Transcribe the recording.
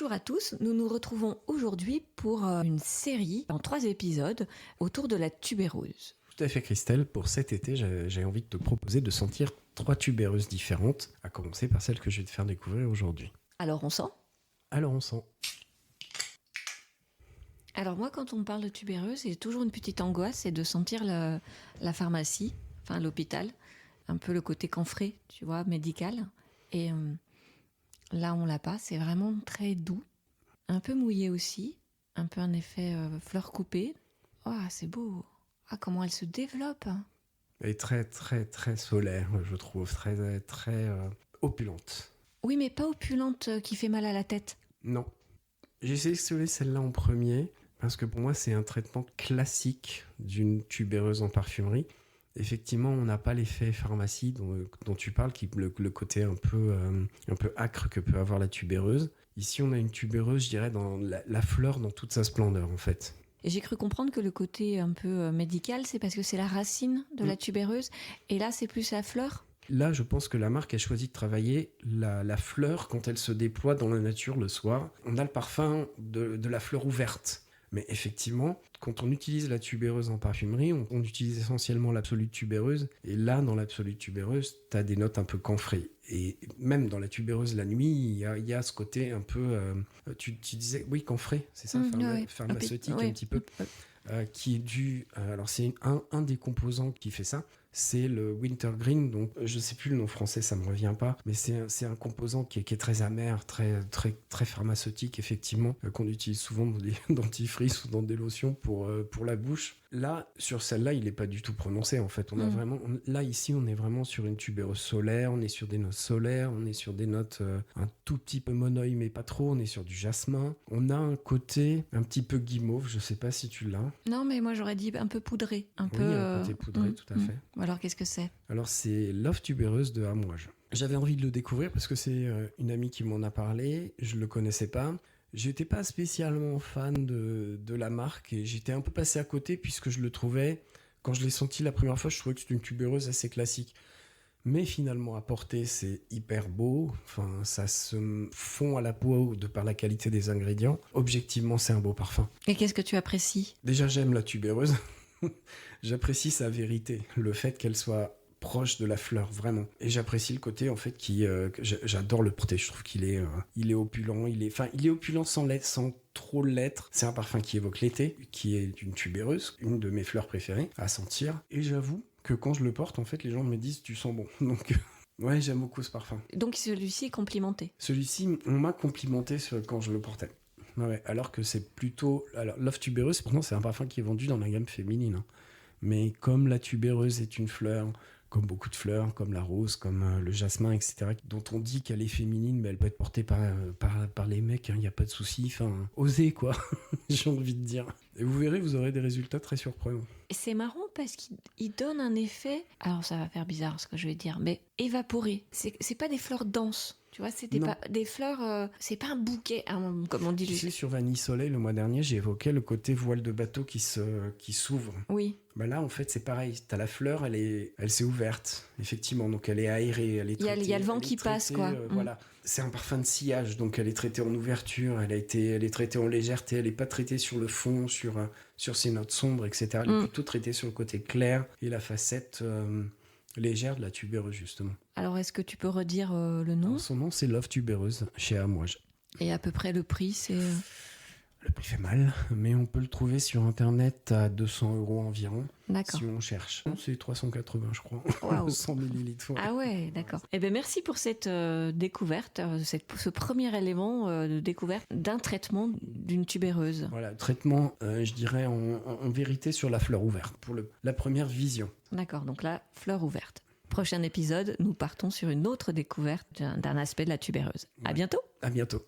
Bonjour à tous, nous nous retrouvons aujourd'hui pour une série en 3 épisodes autour de la tubéreuse. Tout à fait Christelle, pour cet été j'ai envie de te proposer de sentir 3 tubéreuses différentes, à commencer par celle que je vais te faire découvrir aujourd'hui. Alors on sent ? Alors on sent. Alors moi quand on me parle de tubéreuse, j'ai toujours une petite angoisse, c'est de sentir la pharmacie, enfin l'hôpital, un peu le côté camphré, tu vois, médical. Et là on l'a pas, c'est vraiment très doux, un peu mouillé aussi, un peu un effet fleur coupée. Oh c'est beau, ah comment elle se développe. Elle est très très très solaire, je trouve, très très opulente. Oui mais pas opulente qui fait mal à la tête. Non, j'ai sélectionné celle-là en premier, parce que pour moi c'est un traitement classique d'une tubéreuse en parfumerie. Effectivement, on n'a pas l'effet pharmacie dont tu parles, le côté un peu âcre que peut avoir la tubéreuse. Ici, on a une tubéreuse, je dirais, dans la fleur dans toute sa splendeur, en fait. Et j'ai cru comprendre que le côté un peu médical, c'est parce que c'est la racine de la tubéreuse, et là, c'est plus la fleur. Là, je pense que la marque a choisi de travailler la fleur quand elle se déploie dans la nature le soir. On a le parfum de la fleur ouverte. Mais effectivement, quand on utilise la tubéreuse en parfumerie, on utilise essentiellement l'absolute tubéreuse. Et là, dans l'absolute tubéreuse, tu as des notes un peu camphrées. Et même dans la tubéreuse la nuit, il y a ce côté un peu... tu disais, oui, camphré, c'est ça, pharmaceutique un petit peu. Qui est dû... alors, c'est un des composants qui fait ça. C'est le wintergreen, donc je sais plus le nom français, ça me revient pas, mais c'est un composant qui est très amer, très très très pharmaceutique effectivement, qu'on utilise souvent dans des dentifrices ou dans des lotions pour la bouche. Là, sur celle-là, il est pas du tout prononcé en fait. On a vraiment, là ici, on est vraiment sur une tubéreuse solaire, on est sur des notes solaires, on est sur des notes un tout petit peu monoï mais pas trop. On est sur du jasmin. On a un côté un petit peu guimauve. Je sais pas si tu l'as. Non, mais moi j'aurais dit un peu poudré, un côté poudré, tout à fait. Alors qu'est-ce que c'est ? Alors c'est Love Tubéreuse de Amouage. J'avais envie de le découvrir parce que c'est une amie qui m'en a parlé. Je le connaissais pas. J'étais pas spécialement fan de la marque et j'étais un peu passé à côté puisque je le trouvais, quand je l'ai senti la première fois, je trouvais que c'était une tubéreuse assez classique. Mais finalement, à porter, c'est hyper beau. Enfin, ça se fond à la peau de par la qualité des ingrédients. Objectivement, c'est un beau parfum. Et qu'est-ce que tu apprécies ? Déjà, j'aime la tubéreuse. J'apprécie sa vérité, le fait qu'elle soit proche de la fleur, vraiment. Et j'apprécie le côté, en fait, j'adore le porter. Je trouve qu'il est, il est opulent. Il est opulent sans trop l'être. C'est un parfum qui évoque l'été, qui est une tubéreuse, une de mes fleurs préférées à sentir. Et j'avoue que quand je le porte, en fait, les gens me disent « tu sens bon ». Donc, ouais, j'aime beaucoup ce parfum. Donc celui-ci est complimenté. Celui-ci, on m'a complimenté quand je le portais. Ouais, alors que c'est plutôt... Alors, Love Tubéreuse, pourtant, c'est un parfum qui est vendu dans la gamme féminine. Hein. Mais comme la tubéreuse est une fleur, comme beaucoup de fleurs, comme la rose, comme le jasmin, etc., dont on dit qu'elle est féminine, mais elle peut être portée par les mecs, il n'y a pas de souci. Enfin, osez, quoi, j'ai envie de dire. Et vous verrez, vous aurez des résultats très surprenants. Et c'est marrant parce qu'il donne un effet... Alors, ça va faire bizarre, ce que je vais dire, mais évaporé. C'est pas des fleurs denses. Tu vois, c'était pas des fleurs, c'est pas un bouquet, hein, comme on dit. Tu sais, sur Vanille Soleil, le mois dernier, j'ai évoqué le côté voile de bateau qui s'ouvre. Oui. Bah là, en fait, c'est pareil. T'as la fleur, elle s'est ouverte, effectivement. Donc, elle est aérée, elle est traitée. Il y a le vent qui passe, quoi. Voilà. C'est un parfum de sillage, donc elle est traitée en ouverture, elle est traitée en légèreté, elle est pas traitée sur le fond, sur ses notes sombres, etc. Elle est plutôt traitée sur le côté clair et la facette... légère de la tubéreuse, justement. Alors, est-ce que tu peux redire le nom ? Alors, son nom, c'est Love Tubéreuse, chez Amouage. Et à peu près le prix, c'est... Le prix fait mal, mais on peut le trouver sur Internet à 200 € environ. D'accord. Si on cherche. C'est 380, je crois. Wow. 100 millilitres. Ah ouais, d'accord. Eh bien, merci pour cette découverte, ce premier élément de découverte d'un traitement d'une tubéreuse. Voilà, traitement, je dirais, en vérité sur la fleur ouverte, pour la première vision. D'accord, donc la fleur ouverte. Prochain épisode, nous partons sur une autre découverte d'un aspect de la tubéreuse. Ouais. À bientôt. À bientôt.